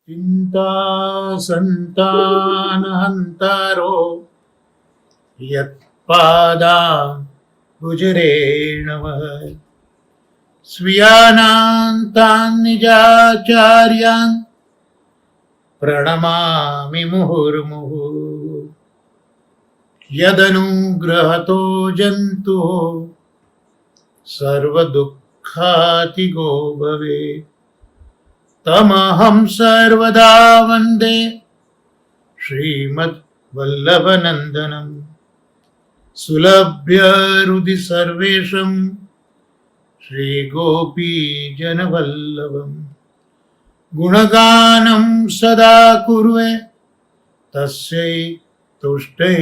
चिंता संतानहंतारो यत्पादा गुजरेणव स्वीयानान्तान् निजाचार्यान् प्रणमामि मुहुर्मुहुः यदनुग्रहतो जन्तुः सर्वदुःखातिगो भवेत् तमहं सर्वदा वन्दे श्रीमद्वल्लभनन्दनं सुलभ्य हृदि सर्वेशं श्रीगोपीजनवल्लभं गुणगानं सदा कुर्वे तस्यै तुष्टै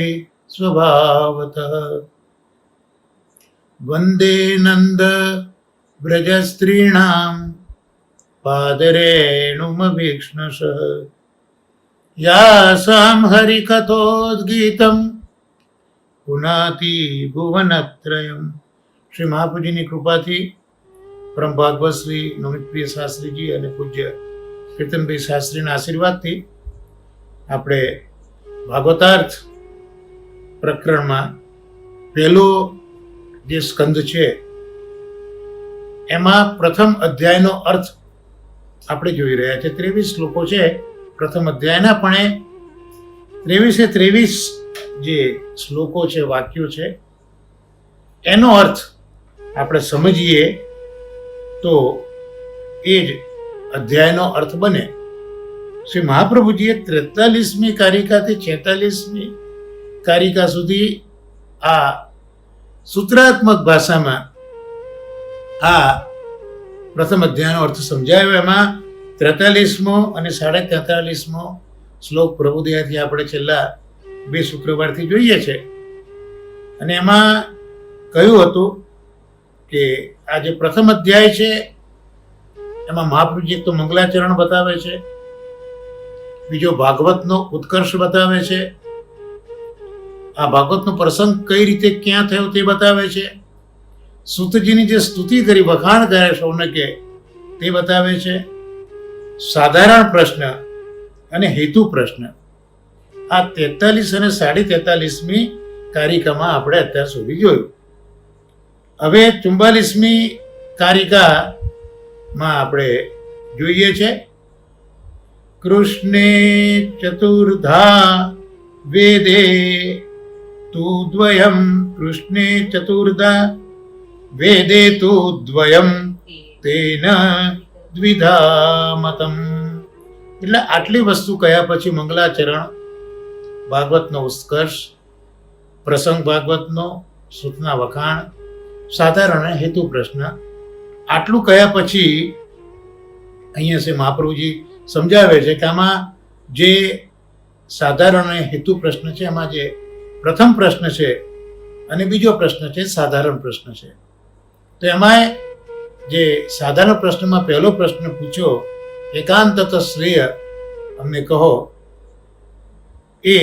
स्वभावतः वन्दे नन्द व्रजस्त्रीणां पादरेणुमभीक्ष्णशः यासां हरिकथोद्गीतं पुनाति भुवनत्रयं। શ્રી મહાપુજીની કૃપાથી પરમ ભાગવત શ્રી નમિતપ્રિય શાસ્ત્રીજી અને પૂજ્ય કીર્તનભાઈ શાસ્ત્રીના આશીર્વાદથી આપણે ભાગવતાર્થ પ્રકરણમાં પહેલો જે સ્કંદ છે એમાં પ્રથમ અધ્યાયનો અર્થ આપણે જોઈ રહ્યા છે. 23 શ્લોકો છે પ્રથમ અધ્યાયના, પણ એ 23 જે શ્લોકો છે, વાક્યો છે, એનો અર્થ આપણે સમજીએ તો એ જ અધ્યાયનો અર્થ બને. શ્રી મહાપ્રભુજીએ 43મી કારિકાથી 46મી કારિકા સુધી આ સૂત્રાત્મક ભાષામાં આ પ્રથમ અધ્યાયનો અર્થ સમજાયો. એમાં 43મો અને 43મો શ્લોક પ્રભુદયાથી આપણે છેલ્લા 2 શુક્રવારથી જોઈએ છે. અને એમાં કહ્યું હતું કે આ જે પ્રથમ અધ્યાય છે એમાં મહાપ્રભુજી એક તો મંગલાચરણ બતાવે છે, બીજો ભાગવતનો ઉત્કર્ષ બતાવે છે, આ ભાગવતનો પ્રસંગ કઈ રીતે ક્યાં થયો તે બતાવે છે, સૂતજીની જે સ્તુતિ કરી, વખાણ કરે શૌનકે, તે બતાવે છે, સાધારણ પ્રશ્ન અને હેતુ પ્રશ્ન. આ 43 અને 43મી કારિકામાં આપણે અત્યાર સુધી જોયું. હવે 44મી કારિકામાં આપણે જોઈએ છે કૃષ્ણે ચતુર્ધા વેદે તુ દ્વયમ, કૃષ્ણે ચતુર્ધા વેદે તુ દ્વયમ તેન દ્વિધા મતમ. એટલે આટલી વસ્તુ કયા પછી મંગલાચરણ, ભાગવતનો ઉત્કર્ષ, પ્રસંગ ભાગવતનો, સૂતના વખાણ, સાધારણ હેતુ પ્રશ્ન, આટલું કયા પછી અહીંયા છે મહાપ્રભુજી સમજાવે છે કે આમાં જે સાધારણ હેતુ પ્રશ્ન છે, એમાં જે પ્રથમ પ્રશ્ન છે અને બીજો પ્રશ્ન છે સાધારણ પ્રશ્ન છે. તો એમાં જે સાધારણ પ્રશ્નમાં પહેલો પ્રશ્ન પૂછ્યો, એકાંતત શ્રેય અમને કહો, એ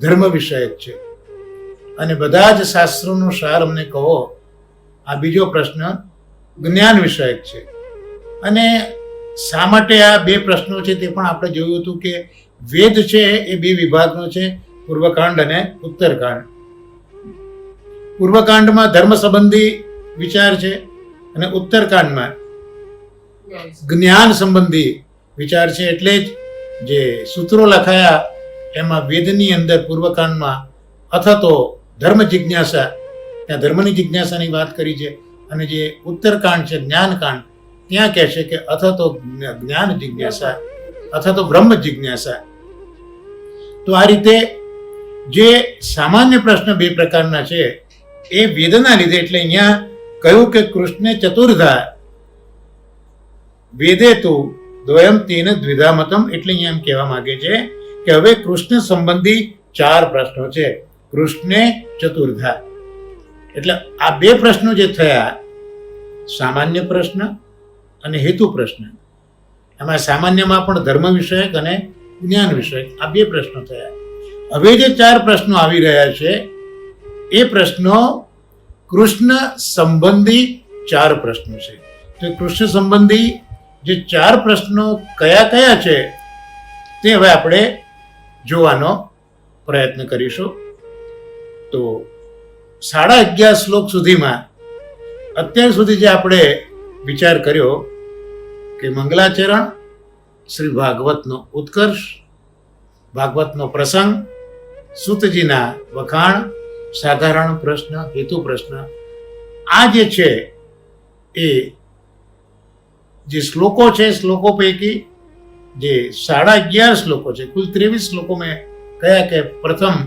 ધર્મ વિષયક છે. અને બધા જ શાસ્ત્રોનો સાર અમને કહો, આ બીજો પ્રશ્ન જ્ઞાન વિષયક છે. અને શા માટે આ 2 પ્રશ્નો છે તે પણ આપણે જોયું હતું કે વેદ છે એ 2 વિભાગનો છે, પૂર્વકાંડ અને ઉત્તરકાંડ. પૂર્વકાંડમાં ધર્મ સંબંધી વિચાર છે અને ઉત્તરકાંડમાં જ્ઞાન સંબંધી વિચાર છે. એટલે જ જે સૂત્રો લખાયા એમાં વેદની અંદર પૂર્વકાંડમાં અથતો ધર્મ જિજ્ઞાસા, ત્યાં ધર્મની જિજ્ઞાસાની વાત કરી છે, અને જે ઉત્તરકાંડ છે જ્ઞાનકાંડ, ત્યાં કહે છે કે અથતો જ્ઞાન જિજ્ઞાસા અથવા બ્રહ્મ જિજ્ઞાસા. તો આ રીતે જે સામાન્ય પ્રશ્ન 2 પ્રકારના છે એ વેદના લીધે, એટલે અહીંયા કહ્યું કે કૃષ્ણે ચતુર્ધા વેદે તુ દ્વયમ તેન દ્વિધા મતમ. એટલે અહીંયા એમ કહેવા માંગે છે કે હવે કૃષ્ણ સંબંધી 4 પ્રશ્નો છે. કૃષ્ણે ચતુર્ધા એટલે આ 2 પ્રશ્નો જે થયા, સામાન્ય પ્રશ્ન અને હેતુ પ્રશ્ન, એમાં સામાન્યમાં પણ ધર્મ વિષયક અને જ્ઞાન વિષયક આ 2 પ્રશ્નો થયા. હવે જે 4 પ્રશ્નો આવી રહ્યા છે એ પ્રશ્નો કૃષ્ણ સંબંધી 4 પ્રશ્નો છે. તો કૃષ્ણ સંબંધી જે 4 પ્રશ્નો કયા કયા છે તે હવે આપણે જોવાનો પ્રયત્ન કરીશું. તો 11.5 શ્લોક સુધીમાં અત્યાર સુધી જે આપણે વિચાર કર્યો કે મંગલાચરણ, શ્રી ભાગવતનો ઉત્કર્ષ, ભાગવતનો પ્રસંગ, સૂતજીના વખાણ, સાધારણ પ્રશ્ન, હેતુ પ્રશ્ન, આ જે છે એ જે શ્લોકો છે, શ્લોકો પૈકી જે 11.5 શ્લોકો છે, કુલ 23 શ્લોકો મેં કયા કે પ્રથમ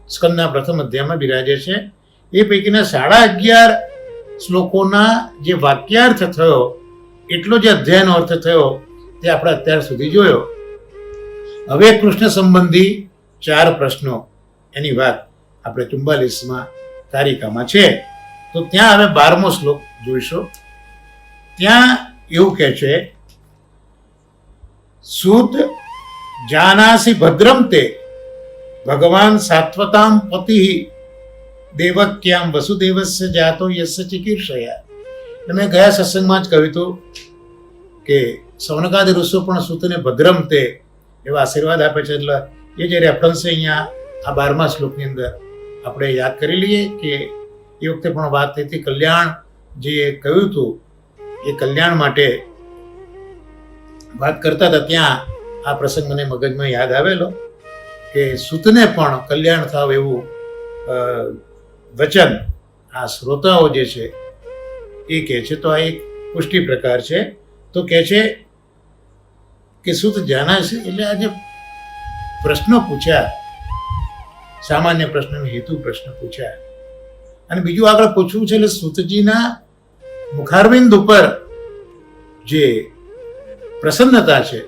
સ્કંદના પ્રથમ અધ્યાયમાં બિરાજે છે, એ પૈકીના 11.5 શ્લોકોના જે વાક્યાર્થ થયો, એટલો જે અધ્યાયનો અર્થ થયો તે આપણે અત્યાર સુધી જોયો. હવે કૃષ્ણ સંબંધી 4 પ્રશ્નો એની વાત આપણે 44માં કારિકામાં છે. તો ત્યાં હવે 12મો શ્લોક જોઈશું. ત્યાં એવું કહે છે, સૂત જાનાસી ભદ્રમ તે ભગવાન સાત્વતામ પતિ દેવક્યામ વસુદેવસ્ય જાતો યસ્ય ચિકીર્ષયા. મેં ગયા સત્સંગમાં જ કહ્યું હતું કે સૌનકાદિ ઋષિઓ પણ સૂતને ભદ્રમ તે એવા આશીર્વાદ આપે છે. એટલે એ જે રેફરન્સ અહીંયા આ 12મા શ્લોકની અંદર આપણે યાદ કરી લઈએ કે એ વખતે પણ વાત થઈ હતી કલ્યાણ જે કહ્યું હતું એ કલ્યાણ માટે વાત કરતા હતા. ત્યાં આ પ્રસંગ મને મગજમાં યાદ આવેલો કે સૂતને પણ કલ્યાણ થાવ એવું વચન આ શ્રોતાઓ જે છે એ કહે છે. તો આ એક પુષ્ટિ પ્રકાર છે. તો કહે છે કે સૂત જાના છે એટલે આ જે પ્રશ્નો પૂછ્યા, સામાન્ય પ્રશ્ન, હેતુ પ્રશ્ન પૂછ્યા, અને બીજું આગળ પૂછવું છે એટલે સૂતજીના મુખારવિંદ ઉપર જે પ્રસન્નતા છે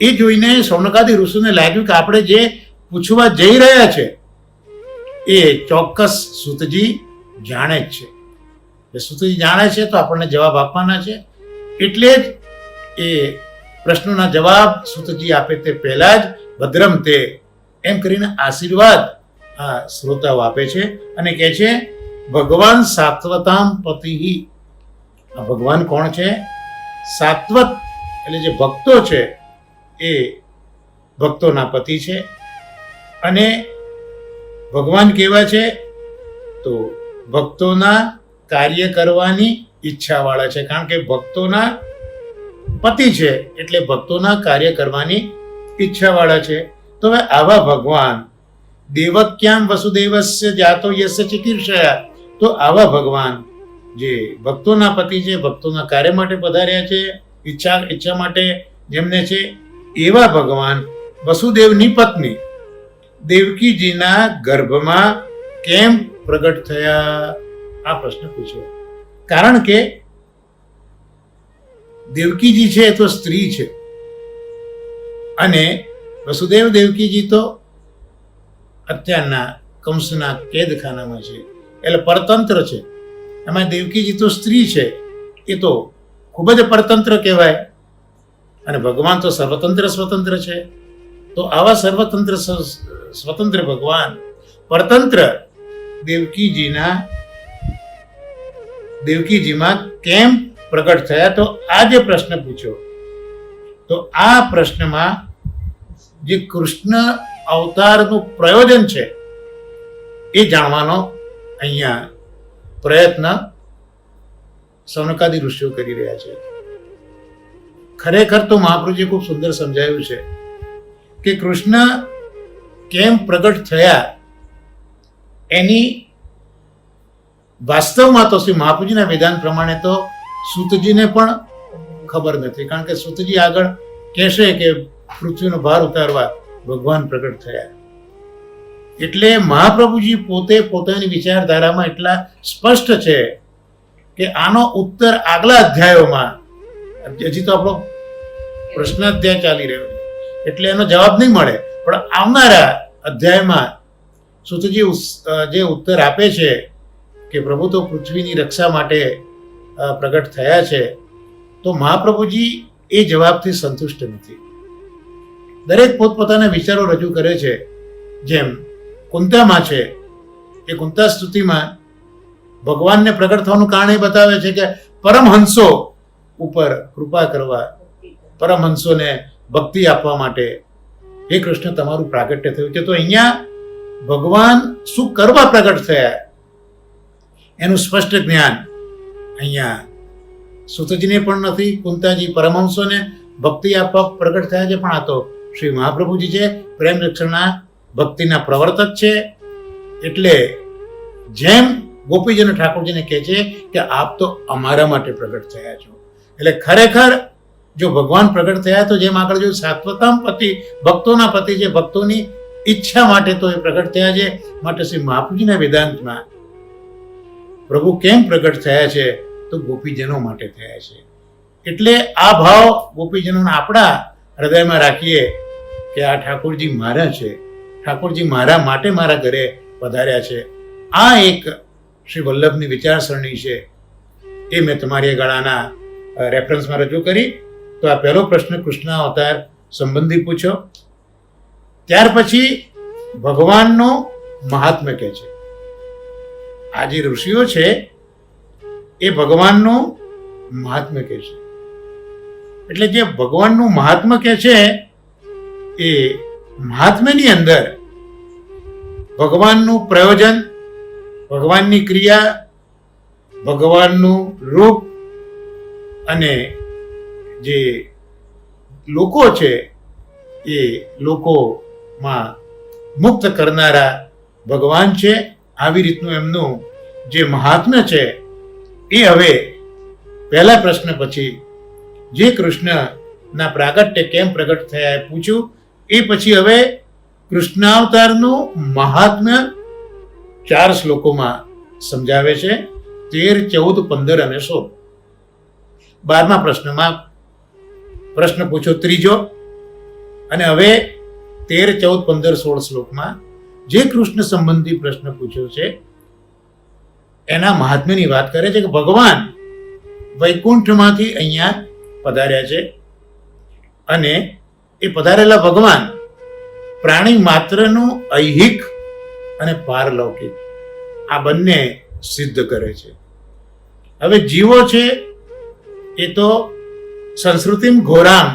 એ જોઈને સૌનકાદિ ઋષિને લાગ્યું કે આપણે જે પૂછવા જઈ રહ્યા છે એ ચોક્કસ સૂતજી જાણે જ છે. એ સૂતજી જાણે છે તો આપણને જવાબ આપવાના છે. એટલે જ એ પ્રશ્નોના જવાબ સૂતજી આપે તે પહેલા જ ભદ્રમ તે એમ કરીને આશીર્વાદ આ શ્રોતાઓ આપે છે અને કહે છે ભગવાન સાત્વતામ પતિ. આ ભગવાન કોણ છે? સાત્વત એટલે જે ભક્તો છે એ ભક્તોના પતિ છે. અને ભગવાન કેવા છે? તો ભક્તોના કાર્ય કરવાની ઈચ્છાવાળા છે. કારણ કે ભક્તોના પતિ છે એટલે ભક્તોના કાર્ય કરવાની ઈચ્છાવાળા છે. તો હવે આવા ભગવાન દેવક્યામ વસુદેવસ્ય જાતો યસ્ય ચિકીર્ષયા. તો આવા ભગવાન જે ભક્તોના પતિ છે, ભક્તોના કાર્ય માટે પધાર્યા છે, ઈચ્છા માટે જેમને છે, એવા ભગવાન વસુદેવની પત્ની દેવકીજીના ગર્ભમાં કેમ પ્રગટ થયા? આ પ્રશ્ન પૂછ્યો. કારણ કે દેવકીજી છે એ તો સ્ત્રી છે અને વસુદેવ દેવકીજી તો અત્યારના કંસના કેદખાનામાં છે એટલે પરતંત્ર છે. એમાં દેવકીજી તો સ્ત્રી છે, એ તો ખૂબ જ પરતંત્ર કહેવાય. અને ભગવાન તો સર્વતંત્ર સ્વતંત્ર છે. તો આવા સર્વતંત્ર સ્વતંત્ર ભગવાન પરતંત્ર દેવકીજીમાં કેમ પ્રગટ થયા? તો આ જે પ્રશ્ન પૂછ્યો, તો આ પ્રશ્નમાં જે કૃષ્ણ અવતારનું પ્રયોજન છે એ જાણવાનો અહીંયા પ્રયત્ન સૌનકાદિ ઋષિઓ કરી રહ્યા છે. ખરેખર તો મહાપ્રભુજીએ ખૂબ સુંદર સમજાવ્યું છે કે કૃષ્ણ કેમ પ્રગટ થયા એની વાસ્તવમાં તો શ્રી મહાપ્રભુજીના વિધાન પ્રમાણે તો સૂતજીને પણ ખબર નથી. કારણ કે સૂતજી આગળ કહેશે કે પૃથ્વીનો ભાર ઉતારવા ભગવાન પ્રગટ થયા. એટલે મહાપ્રભુજી પોતે પોતાની વિચારધારામાં એટલા સ્પષ્ટ છે કે આનો ઉત્તર આગલા અધ્યાયોમાં, હજી તો આપણો પ્રશ્નાધ્યાય ચાલી રહ્યો છે એટલે એનો જવાબ નહીં મળે, પણ આવનારા અધ્યાયમાં સૂતજી જે ઉત્તર આપે છે કે પ્રભુ તો પૃથ્વીની રક્ષા માટે પ્રગટ થયા છે, તો મહાપ્રભુજી એ જવાબથી સંતુષ્ટ નથી. દરેક પોતપોતાના વિચારો રજૂ કરે છે. જેમ કુંતામાં છે, એ કુંતા સ્તુતિમાં ભગવાનને પ્રગટ થવાનું કારણ એ બતાવે છે કે પરમહંસો ઉપર કૃપા કરવા, પરમહંસોને ભક્તિ આપવા માટે હે કૃષ્ણ તમારું પ્રાગટ્ય થયું છે. તો અહીંયા ભગવાન શું કરવા પ્રગટ થયા એનું સ્પષ્ટ જ્ઞાન અહીંયા સુતજીને પણ નથી, કુંતાજી પરમહંસોને ભક્તિ આપવા પ્રગટ થયા છે, પણ આ તો શ્રી મહાપ્રભુજી છે, પ્રેમ રક્ષણના ભક્તિના પ્રવર્તક છે. એટલે જેમ ગોપીજનો ઠાકોરજીને કહે છે કે આપ તો અમારા માટે પ્રગટ થયા છો. એટલે ખરેખર જો ભગવાન પ્રગટ થયા તો જેમ આગળ જોયું સાત્વતમ પતિ, ભક્તોના પતિ છે, ભક્તોની ઈચ્છા માટે તો એ પ્રગટ થયા છે. માટે શ્રી મહાપ્રભુજીના વેદાંતમાં પ્રભુ કેમ પ્રગટ થયા છે તો ગોપીજનો માટે થયા છે. એટલે આ ભાવ ગોપીજનોના આપણા હૃદયમાં રાખીએ કે આ ઠાકોરજી મારા છે, ઠાકોરજી મારા માટે મારા ઘરે પધાર્યા છે. આ એક શ્રી વલ્લભની વિચારસરણી છે, એ મેં તમારી ગળાના રેફરન્સમાં રજૂ કરી. તો આ પહેલો પ્રશ્ન કૃષ્ણ અવતાર સંબંધી પૂછ્યો. ત્યાર પછી ભગવાનનું મહાત્મ્ય કહે છે. આ જે ઋષિઓ છે એ ભગવાનનું મહાત્મ્ય કહે છે. એટલે જે ભગવાનનું મહાત્મ્ય કહે છે એ મહાત્મ્યની અંદર ભગવાનનું પ્રયોજન, ભગવાનની ક્રિયા, ભગવાનનું રૂપ અને જે લોકો છે એ લોકોમાં મુક્ત કરનારા ભગવાન છે. આવી રીતનું એમનું જે મહાત્મ્ય છે એ હવે પહેલા પ્રશ્ન પછી જે કૃષ્ણના પ્રાગટ્ય કેમ પ્રગટ થયા એ પૂછ્યું. એ પછી હવે કૃષ્ણાવતારનું મહાત્મ્ય 4 શ્લોકોમાં સમજાવે છે. 13, 14, 15 અને 16. 12મા પ્રશ્નમાં પ્રશ્ન પૂછ્યો ત્રીજો, અને હવે 13, 14, 15, 16 શ્લોકમાં જે કૃષ્ણ સંબંધી પ્રશ્ન પૂછ્યો છે એના મહાત્મ્યની વાત કરે છે કે ભગવાન વૈકુંઠમાંથી અહીંયા પધાર્યા છે, અને એ પધારેલા ભગવાન પ્રાણી માત્રનું ઐહિક અને પારલૌકિક આ બંને સિદ્ધ કરે છે. હવે જીવો છે એ તો સંસ્કૃતિમ ઘોરામ,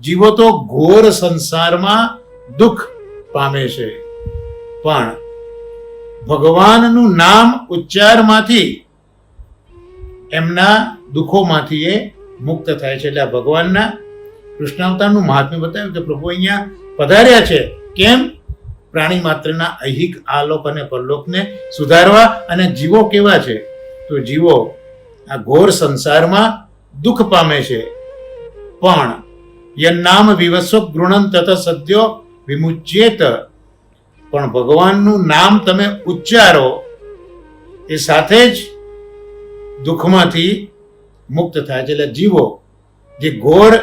જીવો તો ઘોર સંસારમાં દુઃખ પામે છે, પણ ભગવાનનું નામ ઉચ્ચારમાંથી એમના દુઃખોમાંથી એ મુક્ત થાય છે. એટલે આ ભગવાનના કૃષ્ણાવતારનું મહાત્મ્ય બતાવ્યું કે પ્રભુ અહીંયા પધાર્યા છે. કેમ? પ્રાણી માત્રના ઐહિક આલોક અને પરલોકને સુધારવા. અને જીવો કેવા છે? તો જીવો આ ઘોર સંસારમાં દુઃખ પામે છે, પણ યન્નામ વિવસ્વ ગૃણન તત સદ્યો વિમુચ્યેત, પણ ભગવાનનું નામ તમે ઉચ્ચારો એ સાથે જ દુઃખમાંથી મુક્ત થાય છે. એટલે જીવો જે ઘોર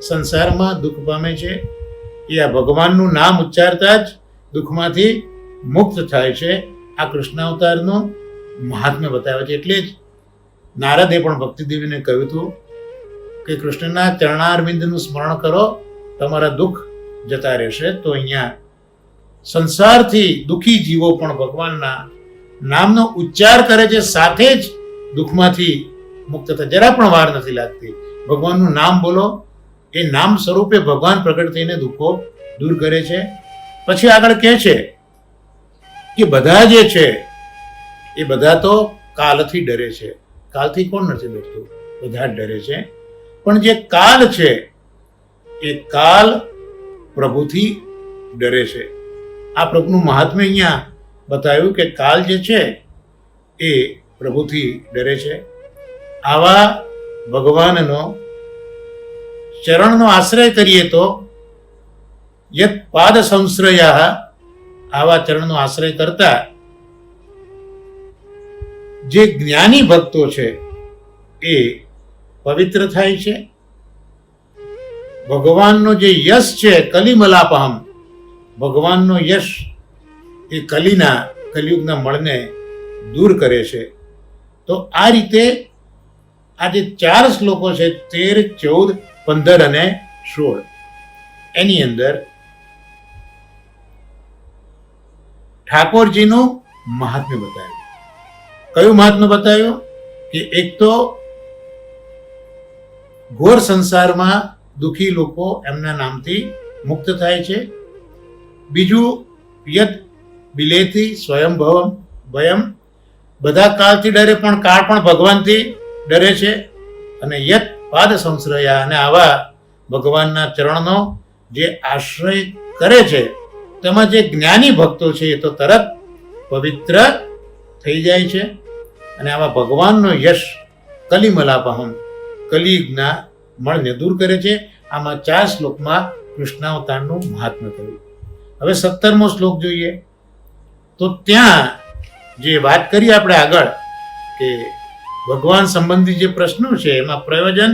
સંસારમાં દુઃખ પામે છે એ આ ભગવાનનું નામ ઉચ્ચારતા જ દુઃખમાંથી મુક્ત થાય છે. આ કૃષ્ણાવતારનું મહાત્મ્ય બતાવે છે. એટલે જ નારદે પણ ભક્તિદેવીને કહ્યું હતું કે કૃષ્ણના ચરણારવિંદનું સ્મરણ કરો, તમારા દુઃખ જતા રહેશે. તો અહીંયા સંસારથી દુઃખી જીવો પણ ભગવાનના નામનો ઉચ્ચાર કરે છે, સાથે જ દુઃખમાંથી મુક્ત થાય. જરા પણ વાર નથી લાગતી. ભગવાનનું નામ બોલો, એ નામ સ્વરૂપે ભગવાન પ્રગટ થઈને દુઃખો દૂર કરે છે. પછી આગળ કહે છે કે બધા જે છે એ બધા તો કાલથી ડરે છે. કાલથી કોણ નથી ડરતું? બધા જ ડરે છે. પણ જે કાલ છે એ કાલ પ્રભુથી ડરે છે. આ પ્રભુનું મહાત્મ્ય અહીંયા બતાવ્યું કે કાલ જે છે એ પ્રભુથી ડરે છે. આવા ભગવાનનો ચરણનો આશ્રય કરીએ તો યત પાદ સંશ્રયા, આવા ચરણનો આશ્રય કરતા જે જ્ઞાની ભક્તો છે એ પવિત્ર થાય છે. ભગવાનનો જે યશ છે કલિમલાપહમ, ભગવાનનો યશ એ કલિયુગના મળને દૂર કરે છે. તો આ રીતે આ જે 4 શ્લોકો છે 13, 14, 15 અને 16 એની અંદર ઠાકોરજીનું મહાત્મ્ય બતાવ્યું. કયું મહાત્મ્ય બતાવ્યું? કે એક તો ઘોર સંસારમાં દુઃખી લોકો એમના નામથી મુક્ત થાય છે. બીજું, યત બિલેથી સ્વયંભવમ ભયમ, બધા કાળથી ડરે પણ કાળ પણ ભગવાનથી ડરે છે. અને યત પાદ સંશ્રયા, અને આવા ભગવાનના ચરણનો જે આશ્રય કરે છે તેમાં જે જ્ઞાની ભક્તો છે એ તો તરત પવિત્ર થઈ જાય છે. અને આવા ભગવાનનો યશ કલિમલાપહમ, કલિયુગના મળને દૂર કરે છે. આમાં 4 શ્લોકમાં કૃષ્ણાવતારનું મહાત્મ્ય કહ્યું. હવે 17મો શ્લોક જોઈએ તો ત્યાં જે વાત કરી આપણે આગળ કે ભગવાન સંબંધી જે પ્રશ્નો છે એમાં પ્રયોજન,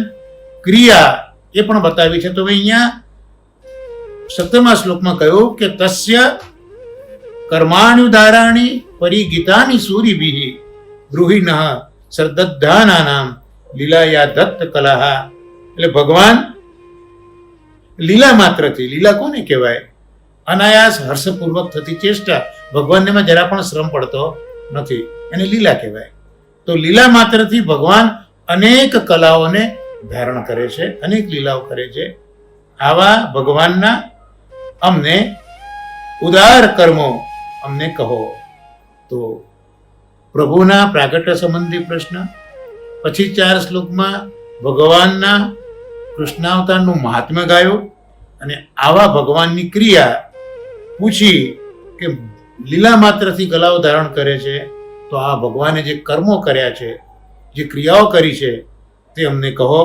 ક્રિયા એ પણ બતાવી છે. તો હવે અહીંયા 17મા શ્લોકમાં કહ્યું કે તસ્ય કર્માણ્યુદારાણી પરિગીતાની સૂરિભિઃ ગૃહિણઃ સરદદ્ધાનાનામ લીલાયા દત્ત કલહા. એટલે ભગવાન લીલા માત્રથી, લીલા કોને કહેવાય? અનાયાસ હર્ષપૂર્વક થતી ચેષ્ટા, ભગવાનને એમાં જરા પણ શ્રમ પડતો નથી, એને લીલા કહેવાય. તો લીલા માત્રથી ભગવાન અનેક કલાઓને ધારણ કરે છે, અનેક લીલાઓ કરે છે. આવા ભગવાનના અમને ઉદાર કર્મો અમને કહો. તો પ્રભુના પ્રાગટ્ય સંબંધી પ્રશ્ન, પછી 4 શ્લોકમાં ભગવાનના કૃષ્ણાવતારનું મહાત્મ્ય ગાયું, અને આવા ભગવાનની ક્રિયા પૂછી કે લીલા માત્રથી કલાઓ ધારણ કરે છે, તો આ ભગવાને જે કર્મો કર્યા છે, જે ક્રિયાઓ કરી છે તે અમને કહો.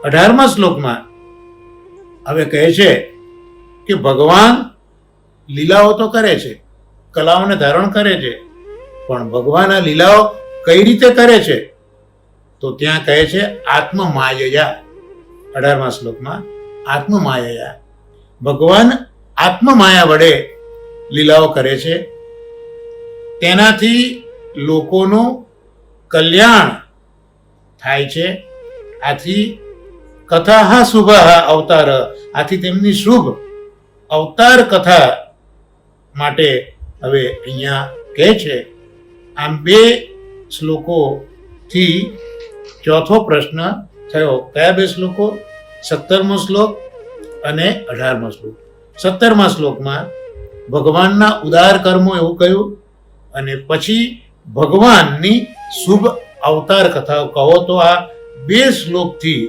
18મા શ્લોકમાં હવે કહે છે કે ભગવાન લીલાઓ તો કરે છે, કલાઓને ધારણ કરે છે, પણ ભગવાન આ લીલાઓ કઈ રીતે કરે છે? તો ત્યાં કહે છે આત્મમાયયા. 18મા શ્લોકમાં આત્મમાયયા, ભગવાન આત્મમાયા વડે લીલાઓ કરે છે. તેનાથી લોકોનું કલ્યાણ થાય છે. આથી કથા શુભ અવતાર, આથી તેમની શુભ અવતાર કથા માટે હવે અહીંયા કહે છે. આમ 2 શ્લોકોથી ચોથો પ્રશ્ન થયો. કયા 2 શ્લોકો? 17મો શ્લોક અને 18મો શ્લોક. 17મા શ્લોકમાં ભગવાનના ઉદાર કર્મો એવું કહ્યું, અને પછી ભગવાનની શુભ અવતાર કથાઓ કહો. તો આ 2 શ્લોકથી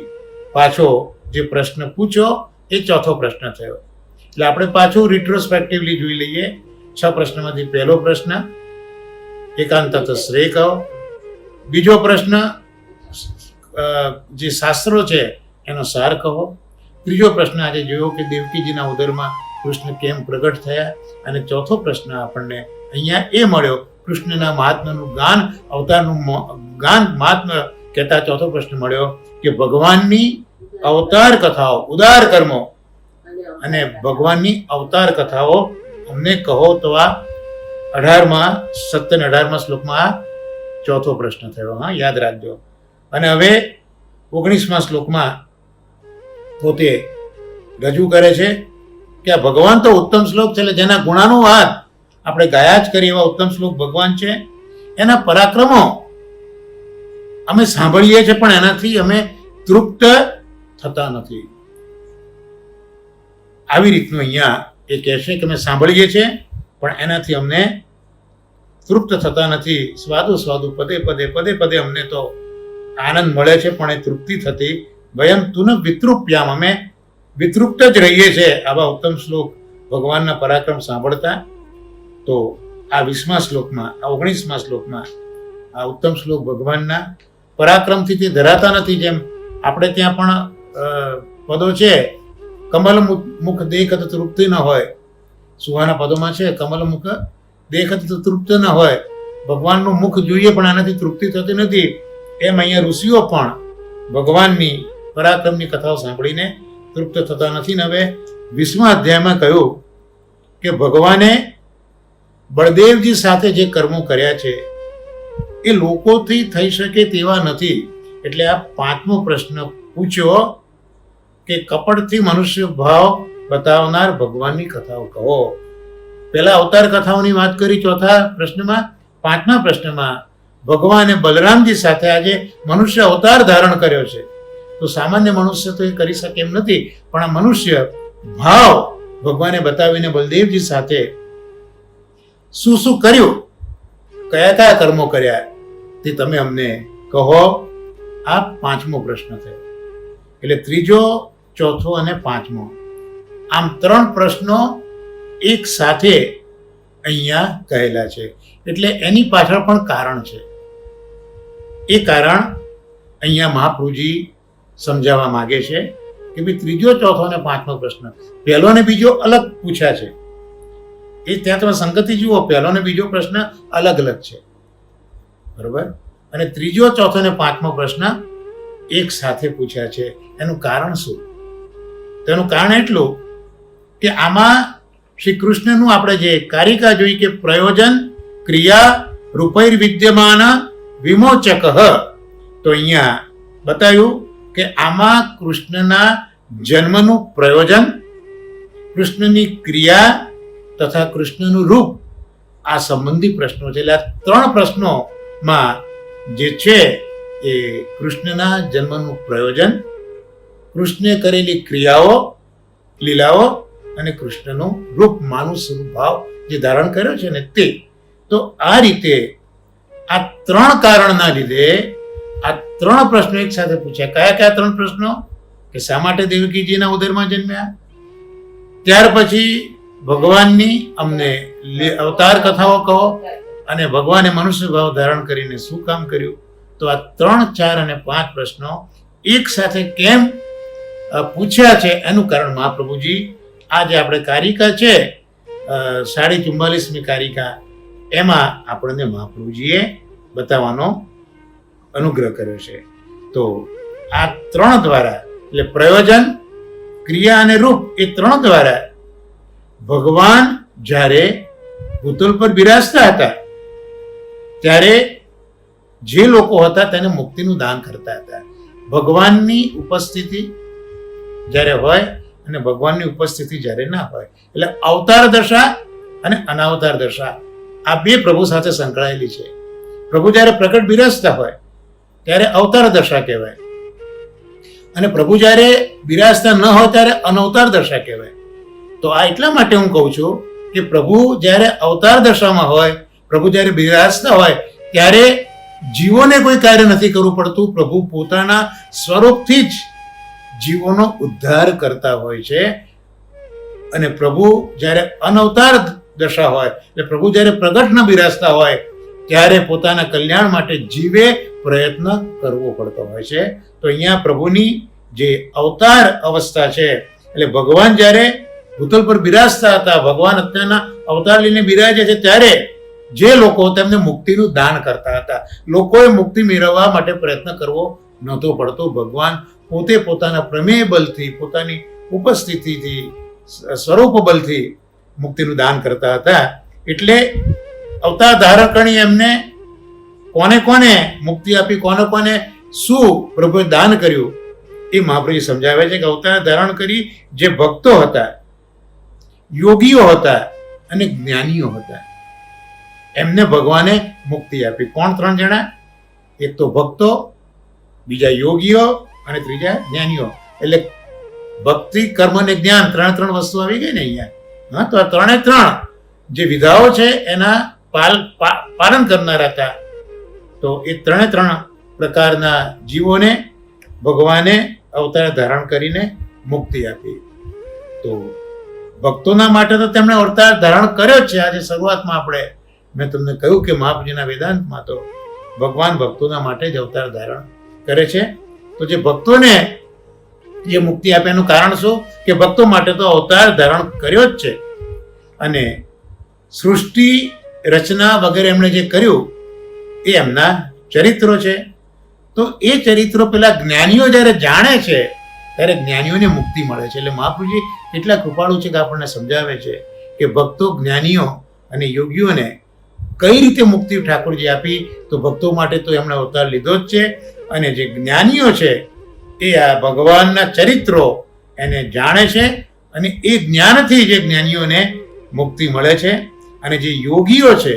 પાછો જે પ્રશ્ન પૂછ્યો એ ચોથો પ્રશ્ન થયો. એટલે આપણે પાછું રિટ્રોસ્પેક્ટિવલી જોઈ લઈએ. 6 પ્રશ્નમાંથી પહેલો પ્રશ્ન એકાંતત શ્રેય કહો. બીજો પ્રશ્ન જે શાસ્ત્રો છે એનો સાર કહો. ત્રીજો પ્રશ્ન આજે જોયો કે દેવકીજીના ઉદરમાં કૃષ્ણ કેમ પ્રગટ થયા. અને ચોથો પ્રશ્ન આપણને અહીંયા એ મળ્યો કૃષ્ણના મહાત્મ્યનું ગાન, અવતારનું ગાન મહાત્મ્ય કહેતા ચોથો પ્રશ્ન મળ્યો કે ભગવાનની અવતાર કથાઓ, ઉદાર કર્મો અને ભગવાનની અવતાર કથાઓ અમને કહો. તો આ 17 અને 18મા શ્લોકમાં આ ચોથો પ્રશ્ન થયો. હા, યાદ રાખજો. અને હવે 19મા શ્લોકમાં પોતે રજૂ કરે છે કે આ ભગવાન તો ઉત્તમ શ્લોક છે, એટલે જેના ગુણાનુવાદ આપણે ગાયા જ કરીએ એવા ઉત્તમ શ્લોક ભગવાન છે. એના પરાક્રમો અમે સાંભળીએ છીએ, પણ એનાથી અમે તૃપ્ત થતા નથી. આવી રીતનું અહીંયા એ કહેશે કે અમે સાંભળીએ છીએ પણ એનાથી અમને તૃપ્ત થતા નથી. સ્વાદુ પદે પદે પદે પદે અમને તો આનંદ મળે છે, પણ એ તૃપ્તિ થતી વયમ તુન વિતૃપ્યામ, અમે વિતૃપ્ત જ રહીએ છીએ આવા ઉત્તમ શ્લોક ભગવાનના પરાક્રમ સાંભળતા. તો આ 20મા શ્લોકમાં, આ 19મા શ્લોકમાં આ ઉત્તમ શ્લોક ભગવાનના પરાક્રમથી તે ધરાતા નથી. જેમ આપણે ત્યાં પણ પદો છે, કમલ મુખ દેખત તૃપ્તિ ન હોય. સુહાના પદોમાં છે કમલ મુખ દેખત તૃપ્ત ન હોય, ભગવાનનું મુખ જોઈએ પણ આનાથી તૃપ્તિ થતી નથી. એમ અહીંયા ઋષિઓ પણ ભગવાનની પરાક્રમની કથાઓ સાંભળીને તૃપ્ત થતા નથી. હવે 20મા અધ્યાયમાં કહ્યું કે ભગવાને બળદેવજી સાથે જે કર્મો કર્યા છે એ લોકોથી થઈ શકે તેવા નથી. એટલે આ 5મો પ્રશ્ન પૂછ્યો કે કપટથી મનુષ્ય ભાવ બતાવનાર ભગવાનની કથાઓ કહો. પહેલા અવતાર કથાઓની વાત કરી ચોથા પ્રશ્નમાં. 5મા પ્રશ્નમાં ભગવાને બલરામજી સાથે આજે મનુષ્ય અવતાર ધારણ કર્યો છે. તો સામાન્ય મનુષ્ય તો એ કરી શકે એમ નથી, પણ આ મનુષ્ય ભાવ ભગવાને બતાવીને બલદેવજી સાથે શું શું કર્યું, કયા કયા કર્મો કર્યા તે તમે અમને કહો. આ 5મો પ્રશ્ન થયો. એટલે ત્રીજો, ચોથો અને 5મો, આમ 3 પ્રશ્નો એક સાથે અહીંયા કહેલા છે. એટલે એની પાછળ પણ કારણ છે. એ કારણ અહીંયા મહાપ્રભુજી સમજાવવા માંગે છે કે ભાઈ ત્રીજો, ચોથો અને 5મો પ્રશ્ન, પહેલો ને બીજો અલગ પૂછ્યા છે. એ ત્યાં તમે સંગતિ જુઓ, પહેલો ને બીજો પ્રશ્ન અલગ અલગ છે, બરોબર. અને ત્રીજો, ચોથો અને 5મો પ્રશ્ન એક સાથે પૂછ્યા છે. એનું કારણ શું? તેનું કારણ એટલું કે આમાં શ્રી કૃષ્ણનું આપણે જે કારિકા જોઈ કે પ્રયોજન ક્રિયા રૂપૈર વિદ્યમાન વિમોચક, તો અહીંયા બતાવ્યું કે આમાં કૃષ્ણના જન્મનું પ્રયોજન, કૃષ્ણની ક્રિયા તથા કૃષ્ણનું રૂપ, આ સંબંધી પ્રશ્નો છે. એટલે આ 3 પ્રશ્નોમાં જે છે એ કૃષ્ણના જન્મનું પ્રયોજન, કૃષ્ણે કરેલી ક્રિયાઓ લીલાઓ અને કૃષ્ણનું રૂપ, માનું સ્વરૂપ ભાવ જે ધારણ કર્યો છે ને તે. તો આ રીતે આ 3 કારણના લીધે આ 3 પ્રશ્નો એક સાથે પૂછ્યા. કયા કયા 3 પ્રશ્નો? કે શા માટે દેવકીજીના ઉદરમાં જન્મ્યા, ત્યાર પછી ભગવાનની અમને અવતાર કથાઓ કહો, અને ભગવાને મનુષ્ય ભાવ ધારણ કરીને શું કામ કર્યું. તો આ 3, 4 અને 5 પ્રશ્નો એક સાથે કેમ પૂછ્યા છે એનું કારણ મહાપ્રભુજી આ જે આપણે કારિકા છે 44મી કારિકા, એમાં આપણને મહાપ્રભુજીએ બતાવવાનો અનુગ્રહ કર્યો છે. તો આ 3 દ્વારા, એટલે પ્રયોજન, ક્રિયા અને રૂપ, એ 3 દ્વારા ભગવાન જ્યારે ભૂતલ પર બિરાજતા હતા ત્યારે જે લોકો હતા તેને મુક્તિનું દાન કરતા હતા. ભગવાનની ઉપસ્થિતિ જ્યારે હોય અને ભગવાનની ઉપસ્થિતિ જ્યારે ના હોય, એટલે અવતાર દશા અને અનાવતાર દશા આ 2 પ્રભુ સાથે સંકળાયેલી છે. પ્રભુ જ્યારે પ્રગટ બિરાજતા હોય ત્યારે અવતાર દશા કહેવાય, અને પ્રભુ જ્યારે બિરાજતા ન હોય ત્યારે અનવતાર દશા કહેવાય. તો આ એટલા માટે હું કહું છું કે પ્રભુ જ્યારે અવતાર દશામાં હોય, પ્રભુ જ્યારે બિરાજતા હોય ત્યારે જીવોને કોઈ કાર્ય નથી કરવું પડતું. પ્રભુ પોતાના સ્વરૂપથી જ જીવોનો ઉદ્ધાર કરતા હોય છે. અને પ્રભુ જ્યારે અનવતાર દશા હોય, એટલે પ્રભુ જ્યારે પ્રગટ ન બિરાજતા હોય ત્યારે પોતાના કલ્યાણ માટે જીવે પ્રયત્ન કરવો પડતો હોય છે. તો અહીંયા પ્રભુની જે અવતાર અવસ્થા છે, એટલે ભગવાન જ્યારે ભૂતલ પર બિરાજતા હતા, ભગવાન અત્યારના અવતાર લઈને બિરાજે છે ત્યારે જે લોકો તેમને મુક્તિનું દાન કરતા હતા. લોકોએ મુક્તિ મેળવવા માટે પ્રયત્ન કરવો નહોતો પડતો. ભગવાન પોતે પોતાના પ્રમેય બલથી, પોતાની ઉપસ્થિતિથી, સ્વરૂપ બલથી મુક્તિનું દાન કરતા હતા. એટલે અવતાર ધારણ કરી એમને કોને કોને મુક્તિ આપી, કોને કોને શું પ્રભુએ દાન કર્યું એ મહાપ્રભુ સમજાવે છે. કે અવતાર ધારણ કરી જે ભક્તો હતા, યોગીઓ હતા અને જ્ઞાનીઓ હતા, એમને ભગવાને મુક્તિ આપી. કોણ? 3 જણા. એક તો ભક્તો, બીજા યોગીઓ અને ત્રીજા જ્ઞાનીઓ. એટલે ભક્તિ, કર્મ અને જ્ઞાન 3 વસ્તુ આવી ગઈ ને અહીંયા. હા, તો આ 3 જે વિધાઓ છે એના પાલન કરનારા હતા. તો એ 3 પ્રકારના જીવોને ભગવાને અવતાર ધારણ કરીને મુક્તિ આપી. તો ભક્તોના માટે તો તેમણે અવતાર ધારણ કર્યો જ છે. આજે શરૂઆતમાં મેં તમને કહ્યું કે મહાપ્રભુજીના વેદાંતમાં તો ભગવાન ભક્તોના માટે જ અવતાર ધારણ કરે છે. તો જે ભક્તોને જે મુક્તિ આપે એનું કારણ શું? કે ભક્તો માટે તો અવતાર ધારણ કર્યો જ છે. અને સૃષ્ટિ રચના વગેરે એમણે જે કર્યું એ એમના ચરિત્રો છે. તો એ ચરિત્રો પેલા જ્ઞાનીઓ જ્યારે જાણે છે ત્યારે જ્ઞાનીઓને મુક્તિ મળે છે. એટલે મહાપ્રભુજી એટલા કૃપાળુ છે કે આપણને સમજાવે છે કે ભક્તો, જ્ઞાનીઓ અને યોગીઓને કઈ રીતે મુક્તિ ઠાકોરજી આપી. તો ભક્તો માટે તો એમણે અવતાર લીધો જ છે. અને જે જ્ઞાનીઓ છે એ આ ભગવાનના ચરિત્રો એને જાણે છે, અને એ જ્ઞાનથી જે જ્ઞાનીઓને મુક્તિ મળે છે. અને જે યોગીઓ છે